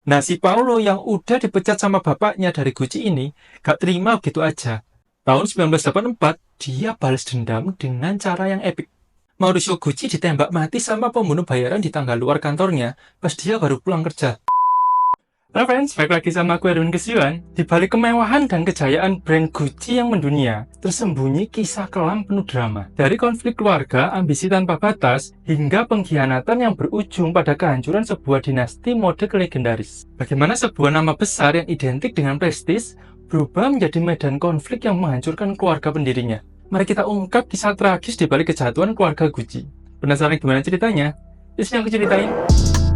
Nah, si Paulo yang udah dipecat sama bapaknya dari Gucci ini gak terima begitu aja. Tahun 1984, dia balas dendam dengan cara yang epik. Mauricio Gucci ditembak mati sama pembunuh bayaran di tangga luar kantornya pas dia baru pulang kerja. Halo friends, balik lagi sama aku Erwin Kesyuan. Di balik kemewahan dan kejayaan brand Gucci yang mendunia, tersembunyi kisah kelam penuh drama. Dari konflik keluarga, ambisi tanpa batas, hingga pengkhianatan yang berujung pada kehancuran sebuah dinasti mode legendaris. Bagaimana sebuah nama besar yang identik dengan prestis berubah menjadi medan konflik yang menghancurkan keluarga pendirinya. Mari kita ungkap kisah tragis di balik kejatuhan keluarga Gucci. Penasaran gimana ceritanya? Di sini aku ceritain.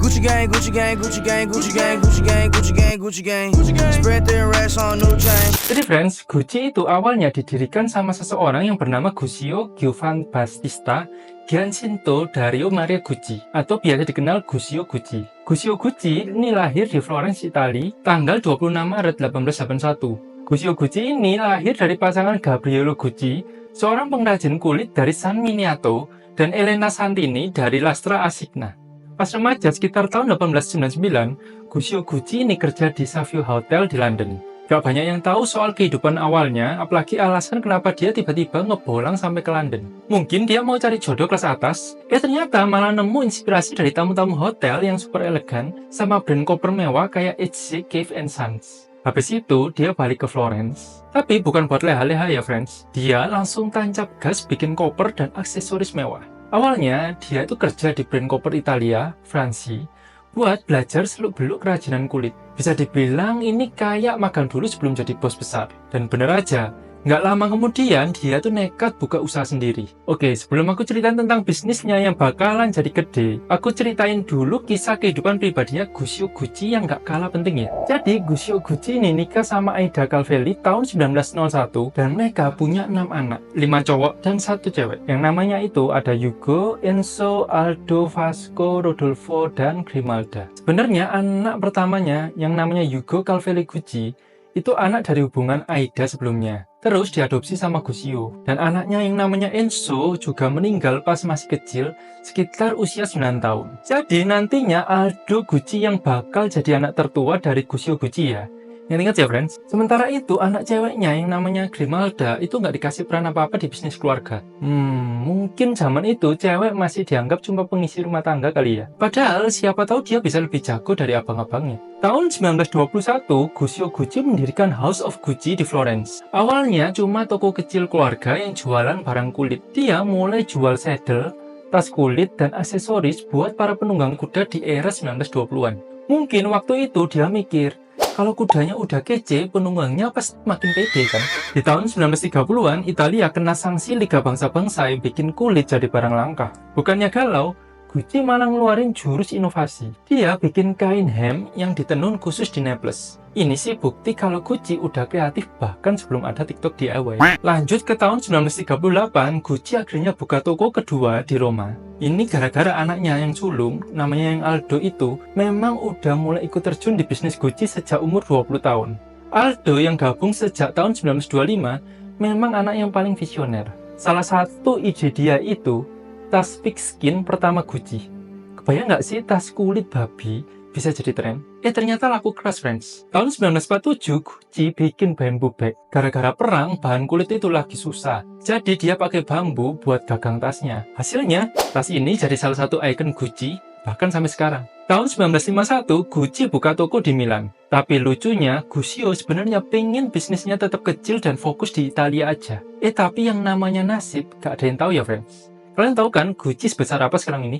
Gucci gang, Gucci gang, Gucci gang, Gucci gang, Gucci gang, Gucci gang, Gucci gang, Gucci gang. Spread their racks on new chain. Jadi friends, Gucci itu awalnya didirikan sama seseorang yang bernama Guccio Giovan Battista Giacinto Dario Maria Gucci, atau biasa dikenal Guccio Gucci. Guccio Gucci ini lahir di Florence, Italia, tanggal 26 Maret 1881. Guccio Gucci ini lahir dari pasangan Gabriello Gucci, seorang pengrajin kulit dari San Miniato, dan Elena Santini dari Lastra Asigna. Pas remaja sekitar tahun 1899, Guccio Gucci ini kerja di Savio Hotel di London. Gak banyak yang tahu soal kehidupan awalnya, apalagi alasan kenapa dia tiba-tiba ngebolang sampai ke London. Mungkin dia mau cari jodoh kelas atas, ternyata malah nemu inspirasi dari tamu-tamu hotel yang super elegan sama brand koper mewah kayak HC Cave & Sons. Habis itu, dia balik ke Florence. Tapi bukan buat leha-leha ya friends, dia langsung tancap gas bikin koper dan aksesoris mewah. Awalnya, dia itu kerja di brand koper Italia, Franci, buat belajar seluk-beluk kerajinan kulit. Bisa dibilang ini kayak magang dulu sebelum jadi bos besar. Dan bener aja, nggak lama kemudian dia tuh nekat buka usaha sendiri. Oke, sebelum aku ceritain tentang bisnisnya yang bakalan jadi gede, aku ceritain dulu kisah kehidupan pribadinya Guccio Gucci yang nggak kalah penting ya. Jadi Guccio Gucci ini nikah sama Aida Calvelli tahun 1901 dan mereka punya 6 anak, 5 cowok dan 1 cewek. Yang namanya itu ada Hugo, Enzo, Aldo, Vasco, Rodolfo, dan Grimalda. Sebenarnya anak pertamanya yang namanya Hugo Calvelli Gucci itu anak dari hubungan Aida sebelumnya. Terus diadopsi sama Guccio. Dan anaknya yang namanya Enzo juga meninggal pas masih kecil, sekitar usia 9 tahun. Jadi nantinya Aldo Gucci yang bakal jadi anak tertua dari Guccio Gucci ya. Yang ingat ya friends? Sementara itu anak ceweknya yang namanya Grimalda itu nggak dikasih peran apa-apa di bisnis keluarga. Mungkin zaman itu cewek masih dianggap cuma pengisi rumah tangga kali ya. Padahal siapa tahu dia bisa lebih jago dari abang-abangnya. Tahun 1921, Guccio Gucci mendirikan House of Gucci di Florence. Awalnya cuma toko kecil keluarga yang jualan barang kulit. Dia mulai jual saddle, tas kulit, dan aksesoris buat para penunggang kuda di era 1920-an. Mungkin waktu itu dia mikir, kalau kudanya udah kece, penunggangnya pasti makin pede kan? Di tahun 1930-an, Italia kena sanksi Liga Bangsa-Bangsa yang bikin kulit jadi barang langka. Bukannya galau, Gucci malah ngeluarin jurus inovasi. Dia bikin kain hem yang ditenun khusus di Naples. Ini sih bukti kalau Gucci udah kreatif bahkan sebelum ada TikTok DIY. Lanjut ke tahun 1938, Gucci akhirnya buka toko kedua di Roma. Ini gara-gara anaknya yang sulung, namanya yang Aldo itu, memang udah mulai ikut terjun di bisnis Gucci sejak umur 20 tahun. Aldo yang gabung sejak tahun 1925, memang anak yang paling visioner. Salah satu ide dia itu, tas pigskin pertama Gucci. Kebayang nggak sih tas kulit babi bisa jadi tren? Ternyata laku keras friends. Tahun 1947, Gucci bikin bamboo bag. Gara-gara perang, bahan kulit itu lagi susah. Jadi dia pakai bambu buat gagang tasnya. Hasilnya, tas ini jadi salah satu ikon Gucci, bahkan sampai sekarang. Tahun 1951, Gucci buka toko di Milan. Tapi lucunya, Guccio sebenarnya pengen bisnisnya tetap kecil dan fokus di Italia aja. Tapi yang namanya nasib, gak ada yang tahu ya friends. Kalian tahu kan Gucci sebesar apa sekarang ini?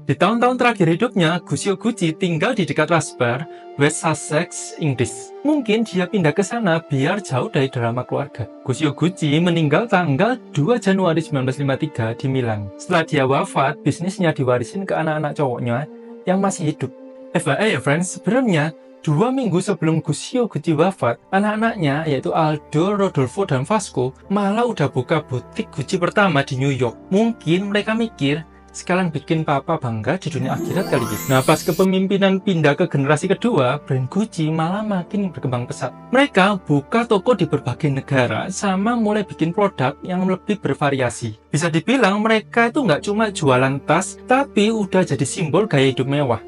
Di tahun-tahun terakhir hidupnya, Guccio Gucci tinggal di dekat Rasper, West Sussex, Inggris. Mungkin dia pindah ke sana biar jauh dari drama keluarga. Guccio Gucci meninggal tanggal 2 Januari 1953 di Milan. Setelah dia wafat, bisnisnya diwarisin ke anak-anak cowoknya yang masih hidup. FYI ya friends, sebenarnya 2 minggu sebelum Guccio Gucci wafat, anak-anaknya yaitu Aldo, Rodolfo, dan Vasco malah udah buka butik Gucci pertama di New York. Mungkin mereka mikir, sekalian bikin papa bangga di dunia akhirat kali ini. Nah, pas kepemimpinan pindah ke generasi kedua, brand Gucci malah makin berkembang pesat. Mereka buka toko di berbagai negara, sama mulai bikin produk yang lebih bervariasi. Bisa dibilang mereka itu nggak cuma jualan tas, tapi udah jadi simbol gaya hidup mewah.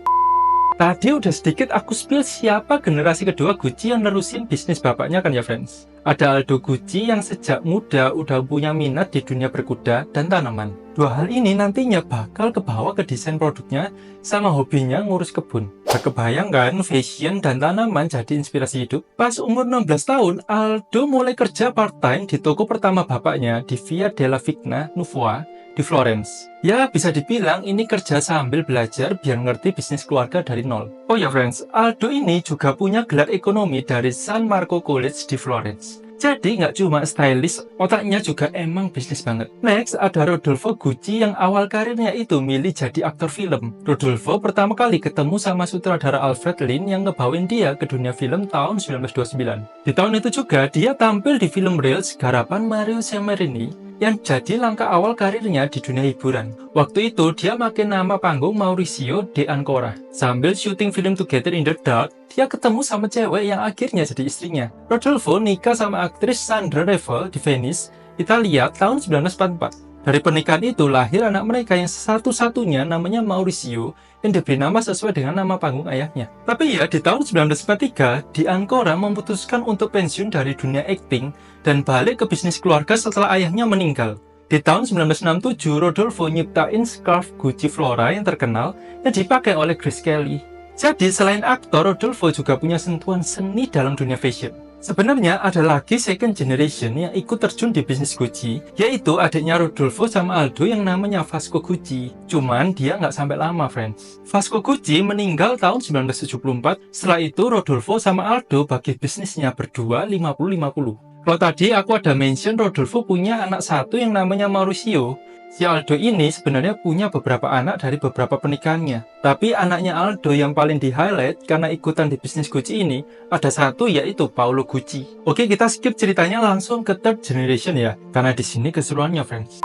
Tadi udah sedikit aku spill siapa generasi kedua Gucci yang nerusin bisnis bapaknya kan ya friends. Ada Aldo Gucci yang sejak muda udah punya minat di dunia berkuda dan tanaman. Dua hal ini nantinya bakal kebawa ke desain produknya sama hobinya ngurus kebun. Gak kebayang kan fashion dan tanaman jadi inspirasi hidup? Pas umur 16 tahun, Aldo mulai kerja part-time di toko pertama bapaknya di Via della Vigna Nuova di Florence. Ya, bisa dibilang ini kerja sambil belajar biar ngerti bisnis keluarga dari nol. Oh ya friends, Aldo ini juga punya gelar ekonomi dari San Marco College di Florence. Jadi nggak cuma stylish, otaknya juga emang bisnis banget. Next, ada Rodolfo Gucci yang awal karirnya itu milih jadi aktor film. Rodolfo pertama kali ketemu sama sutradara Alfred Lin yang ngebawain dia ke dunia film tahun 1929. Di tahun itu juga, dia tampil di film Reels garapan Mario Semerini yang jadi langkah awal karirnya di dunia hiburan. Waktu itu, dia pakai nama panggung Mauricio de Ancora. Sambil syuting film Together in the Dark, dia ketemu sama cewek yang akhirnya jadi istrinya. Rodolfo nikah sama aktris Sandra Revel di Venice, Italia tahun 1944. Dari pernikahan itu lahir anak mereka yang satu-satunya namanya Mauricio yang diberi nama sesuai dengan nama panggung ayahnya. Tapi ya di tahun 1943, Di Ancora memutuskan untuk pensiun dari dunia akting dan balik ke bisnis keluarga setelah ayahnya meninggal. Di tahun 1967, Rodolfo nyiptain scarf Gucci Flora yang terkenal yang dipakai oleh Grace Kelly. Jadi selain aktor, Rodolfo juga punya sentuhan seni dalam dunia fashion. Sebenarnya ada lagi second generation yang ikut terjun di bisnis Gucci, yaitu adiknya Rodolfo sama Aldo yang namanya Vasco Gucci. Cuman dia nggak sampai lama friends. Vasco Gucci meninggal tahun 1974, setelah itu Rodolfo sama Aldo bagi bisnisnya berdua 50-50. Kalau tadi aku ada mention Rodolfo punya anak satu yang namanya Mauricio. Si Aldo ini sebenarnya punya beberapa anak dari beberapa pernikahannya. Tapi anaknya Aldo yang paling di-highlight karena ikutan di bisnis Gucci ini, ada satu yaitu Paolo Gucci. Oke, kita skip ceritanya langsung ke third generation ya, karena di sini keseruannya friends.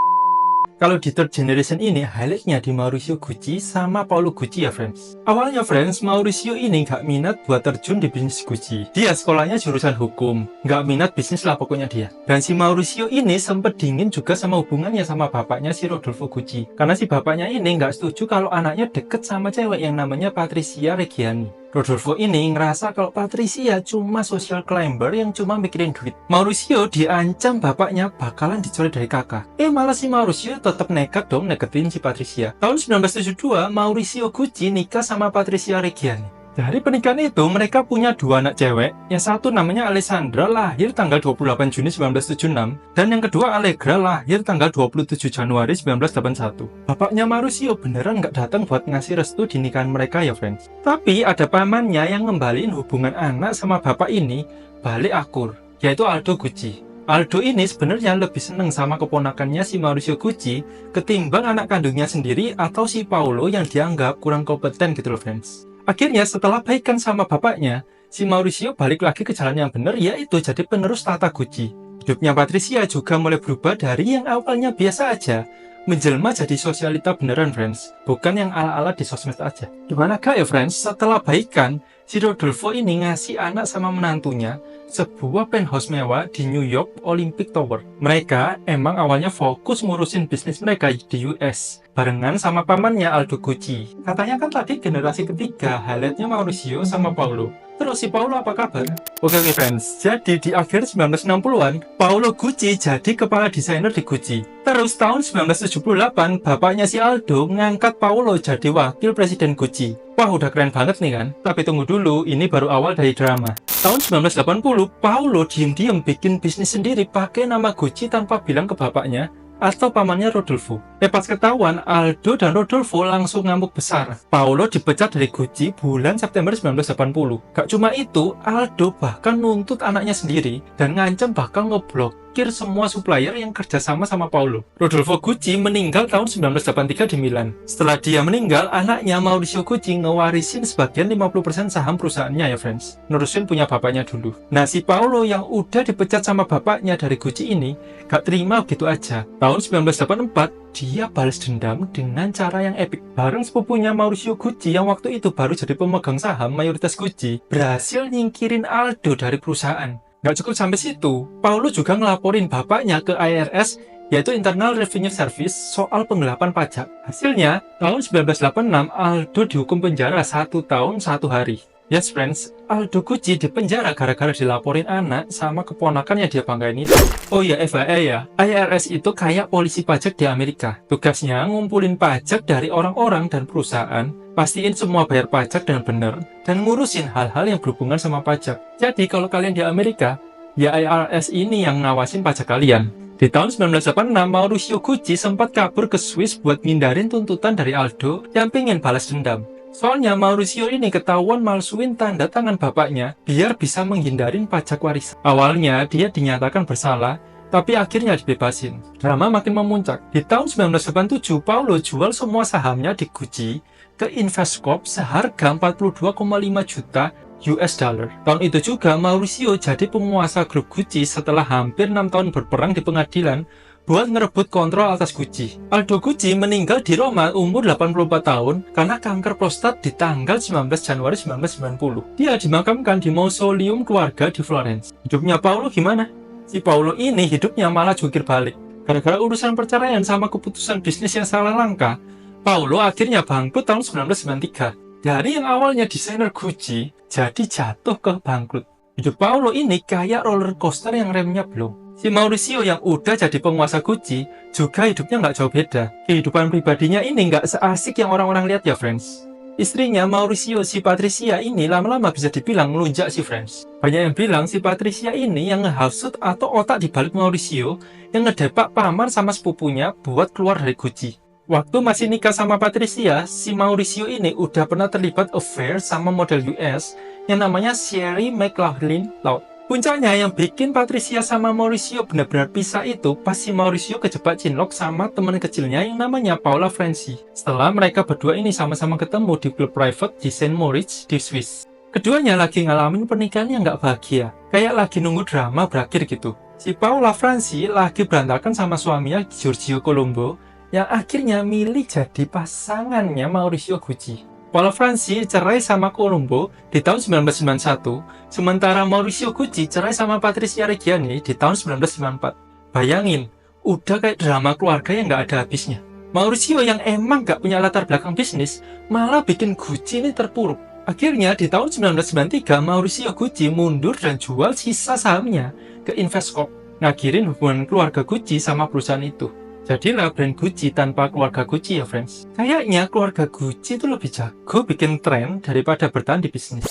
Kalau di third generation ini, highlightnya di Mauricio Gucci sama Paolo Gucci ya friends. Awalnya friends, Mauricio ini nggak minat buat terjun di bisnis Gucci. Dia sekolahnya jurusan hukum, nggak minat bisnis lah pokoknya dia. Dan si Mauricio ini sempet dingin juga sama hubungannya sama bapaknya si Rodolfo Gucci. Karena si bapaknya ini nggak setuju kalau anaknya deket sama cewek yang namanya Patricia Reggiani. Rodolfo ini ngerasa kalau Patricia cuma social climber yang cuma mikirin duit. Mauricio diancam bapaknya bakalan dicoret dari kakak. Malah si Mauricio tetap nekat dong neketin si Patricia. Tahun 1972, Mauricio Gucci nikah sama Patricia Reggiani. Dari pernikahan itu, mereka punya dua anak cewek. Yang satu namanya Alessandra, lahir tanggal 28 Juni 1976. Dan yang kedua Allegra, lahir tanggal 27 Januari 1981. Bapaknya Mauricio beneran nggak datang buat ngasih restu di nikahan mereka ya friends. Tapi ada pamannya yang ngembaliin hubungan anak sama bapak ini balik akur, yaitu Aldo Gucci. Aldo ini sebenarnya lebih seneng sama keponakannya si Mauricio Gucci ketimbang anak kandungnya sendiri atau si Paolo yang dianggap kurang kompeten gitu loh friends. Akhirnya setelah baikan sama bapaknya, si Mauricio balik lagi ke jalan yang benar, yaitu jadi penerus tata Gucci. Hidupnya Patricia juga mulai berubah dari yang awalnya biasa aja, menjelma jadi sosialita beneran friends, bukan yang ala-ala di sosmed aja. Gimana gak ya friends, setelah baikan, si Rodolfo ini ngasih anak sama menantunya sebuah penthouse mewah di New York Olympic Tower. Mereka emang awalnya fokus ngurusin bisnis mereka di US, barengan sama pamannya Aldo Gucci. Katanya kan tadi generasi ketiga, highlightnya Mauricio sama Paolo. Terus si Paolo apa kabar? Oke friends, jadi di akhir 1960-an, Paolo Gucci jadi kepala desainer di Gucci. Terus tahun 1978, bapaknya si Aldo ngangkat Paolo jadi wakil presiden Gucci. Wah, udah keren banget nih kan? Tapi tunggu dulu, ini baru awal dari drama. Tahun 1980, Paolo diem-diem bikin bisnis sendiri pakai nama Gucci tanpa bilang ke bapaknya atau pamannya Rodolfo. Pas ketahuan, Aldo dan Rodolfo langsung ngamuk besar. Paolo dipecat dari Gucci bulan September 1980. Gak cuma itu, Aldo bahkan nuntut anaknya sendiri dan ngancam bakal ngeblokir semua supplier yang kerjasama sama Paolo. Rodolfo Gucci meninggal tahun 1983 di Milan. Setelah dia meninggal, anaknya Mauricio Gucci ngewarisin sebagian 50% saham perusahaannya ya friends. Nerusin punya bapaknya dulu. Nah, si Paolo yang udah dipecat sama bapaknya dari Gucci ini gak terima begitu aja. Tahun 1984, dia balas dendam dengan cara yang epik. Bareng sepupunya Mauricio Gucci yang waktu itu baru jadi pemegang saham mayoritas Gucci, berhasil nyingkirin Aldo dari perusahaan. Nggak cukup sampai situ, Paolo juga ngelaporin bapaknya ke IRS yaitu Internal Revenue Service soal penggelapan pajak. Hasilnya, tahun 1986 Aldo dihukum penjara 1 tahun 1 hari. Yes friends, Aldo Gucci dipenjara gara-gara dilaporin anak sama keponakan yang dia banggain itu. Oh ya FYI ya, IRS itu kayak polisi pajak di Amerika. Tugasnya ngumpulin pajak dari orang-orang dan perusahaan, pastiin semua bayar pajak dengan benar, dan ngurusin hal-hal yang berhubungan sama pajak. Jadi kalau kalian di Amerika, ya IRS ini yang ngawasin pajak kalian. Di tahun 1986, Mauricio Gucci sempat kabur ke Swiss buat ngindarin tuntutan dari Aldo yang pengen balas dendam. Soalnya Mauricio ini ketahuan malsuin tanda tangan bapaknya biar bisa menghindarin pajak warisan. Awalnya dia dinyatakan bersalah, tapi akhirnya dibebasin. Drama makin memuncak. Di tahun 1987, Paulo jual semua sahamnya di Gucci ke Investcorp seharga 42,5 juta US dollar. Tahun itu juga Mauricio jadi penguasa grup Gucci setelah hampir 6 tahun berperang di pengadilan buat ngerebut kontrol atas Gucci. Aldo Gucci meninggal di Roma umur 84 tahun karena kanker prostat di tanggal 19 Januari 1990. Dia dimakamkan di mausoleum keluarga di Florence. Hidupnya Paulo gimana? Si Paulo ini hidupnya malah jungkir balik. Gara-gara urusan perceraian sama keputusan bisnis yang salah langkah, Paulo akhirnya bangkrut tahun 1993. Dari yang awalnya desainer Gucci, jadi jatuh ke bangkrut. Hidup Paulo ini kayak roller coaster yang remnya belum. Si Mauricio yang udah jadi penguasa Gucci juga hidupnya nggak jauh beda. Kehidupan pribadinya ini nggak seasik yang orang-orang lihat ya friends. Istrinya Mauricio, si Patricia ini lama-lama bisa dibilang melunjak si friends. Banyak yang bilang si Patricia ini yang ngehasut atau otak dibalik Mauricio yang ngedepak paman sama sepupunya buat keluar dari Gucci. Waktu masih nikah sama Patricia, si Mauricio ini udah pernah terlibat affair sama model US yang namanya Sherry McLaughlin Loud. Puncaknya yang bikin Patricia sama Mauricio benar-benar pisah itu pas si Mauricio kejebak cinlok sama teman kecilnya yang namanya Paula Franci. Setelah mereka berdua ini sama-sama ketemu di klub private di Saint Moritz di Swiss. Keduanya lagi ngalamin pernikahan yang nggak bahagia, kayak lagi nunggu drama berakhir gitu. Si Paula Franci lagi berantakan sama suaminya Giorgio Colombo yang akhirnya milih jadi pasangannya Mauricio Gucci. Paula Franci cerai sama Colombo di tahun 1991, sementara Mauricio Gucci cerai sama Patricia Reggiani di tahun 1994. Bayangin, udah kayak drama keluarga yang nggak ada habisnya. Mauricio yang emang nggak punya latar belakang bisnis, malah bikin Gucci ini terpuruk. Akhirnya di tahun 1993, Mauricio Gucci mundur dan jual sisa sahamnya ke Investcorp, ngakhirin hubungan keluarga Gucci sama perusahaan itu. Jadilah brand Gucci tanpa keluarga Gucci ya friends. Kayaknya keluarga Gucci itu lebih jago bikin tren daripada bertahan di bisnis.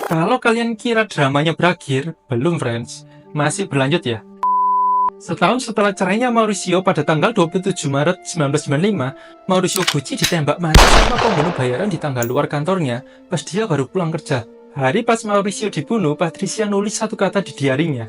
Kalau kalian kira dramanya berakhir, belum friends. Masih berlanjut ya. Setahun setelah cerainya Mauricio pada tanggal 27 Maret 1995, Mauricio Gucci ditembak mati sama pembunuh bayaran di tangga luar kantornya pas dia baru pulang kerja. Hari pas Mauricio dibunuh, Patricia nulis satu kata di diarinya,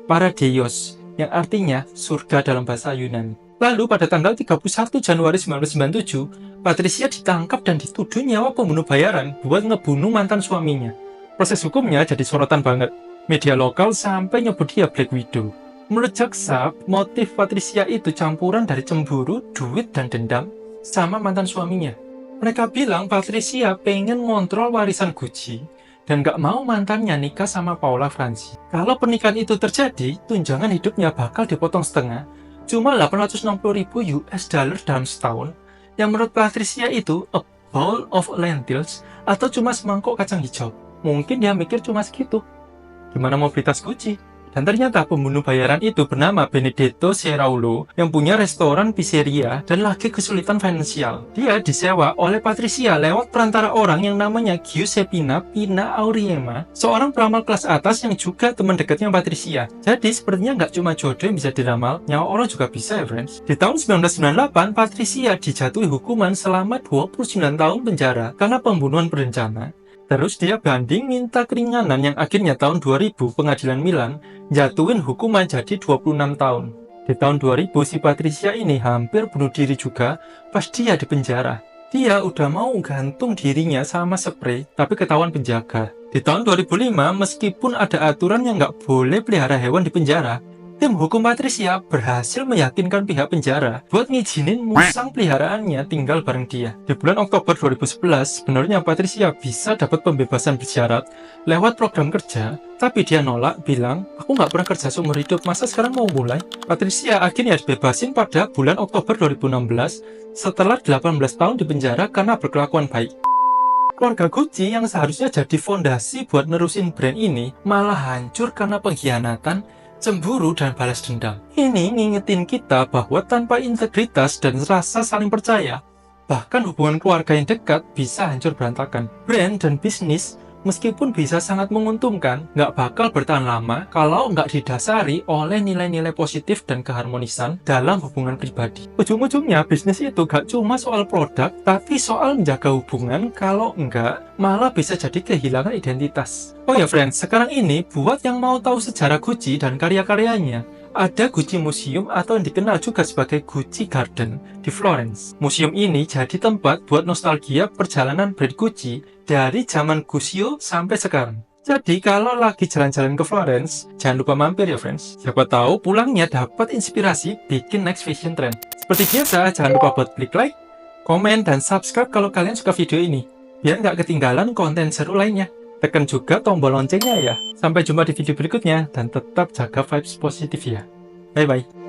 Paradeios, yang artinya surga dalam bahasa Yunani. Lalu pada tanggal 31 Januari 1997, Patricia ditangkap dan dituduh nyawa pembunuh bayaran buat ngebunuh mantan suaminya. Proses hukumnya jadi sorotan banget. Media lokal sampai nyebut dia Black Widow. Menurut jaksa, motif Patricia itu campuran dari cemburu, duit, dan dendam sama mantan suaminya. Mereka bilang Patricia pengen ngontrol warisan Gucci dan gak mau mantannya nikah sama Paula Franci. Kalau pernikahan itu terjadi, tunjangan hidupnya bakal dipotong setengah, cuma 860.000 US dollar dalam setahun, yang menurut Patricia itu a bowl of lentils atau cuma semangkok kacang hijau. Mungkin dia mikir cuma segitu. Gimana mobilitas Gucci? Dan ternyata pembunuh bayaran itu bernama Benedetto Ceraulo yang punya restoran pizzeria dan lagi kesulitan finansial. Dia disewa oleh Patricia lewat perantara orang yang namanya Giuseppina Pina Auriema, seorang peramal kelas atas yang juga teman dekatnya Patricia. Jadi sepertinya nggak cuma jodoh yang bisa diramal, nyawa orang juga bisa ya friends. Di tahun 1998, Patricia dijatuhi hukuman selama 29 tahun penjara karena pembunuhan berencana. Terus dia banding minta keringanan yang akhirnya tahun 2000 pengadilan Milan jatuhin hukuman jadi 26 tahun. Di tahun 2000 si Patricia ini hampir bunuh diri juga pas dia di penjara. Dia udah mau gantung dirinya sama spray tapi ketahuan penjaga. Di tahun 2005 meskipun ada aturan yang nggak boleh pelihara hewan di penjara, Tim hukum Patricia berhasil meyakinkan pihak penjara buat ngizinin musang peliharaannya tinggal bareng dia. Di bulan Oktober 2011, sebenarnya Patricia bisa dapat pembebasan bersyarat lewat program kerja, tapi dia nolak, bilang, aku nggak pernah kerja seumur hidup, masa sekarang mau mulai? Patricia akhirnya dibebasin pada bulan Oktober 2016 setelah 18 tahun di penjara karena berkelakuan baik. Keluarga Gucci yang seharusnya jadi fondasi buat nerusin brand ini malah hancur karena pengkhianatan, cemburu, dan balas dendam. Ini ngingetin kita bahwa tanpa integritas dan rasa saling percaya, bahkan hubungan keluarga yang dekat bisa hancur berantakan. Brand dan bisnis meskipun bisa sangat menguntungkan, nggak bakal bertahan lama kalau nggak didasari oleh nilai-nilai positif dan keharmonisan dalam hubungan pribadi. Ujung-ujungnya, bisnis itu gak cuma soal produk, tapi soal menjaga hubungan. Kalau enggak, malah bisa jadi kehilangan identitas. Oh ya friends, sekarang ini buat yang mau tahu sejarah Gucci dan karya-karyanya, ada Gucci Museum atau yang dikenal juga sebagai Gucci Garden di Florence. Museum ini jadi tempat buat nostalgia perjalanan brand Gucci dari zaman Guccio sampai sekarang. Jadi kalau lagi jalan-jalan ke Florence, jangan lupa mampir ya friends. Siapa tahu pulangnya dapat inspirasi bikin next fashion trend. Seperti biasa, jangan lupa buat klik like, komen, dan subscribe kalau kalian suka video ini, biar nggak ketinggalan konten seru lainnya. Tekan juga tombol loncengnya ya. Sampai jumpa di video berikutnya, dan tetap jaga vibes positif ya. Bye-bye.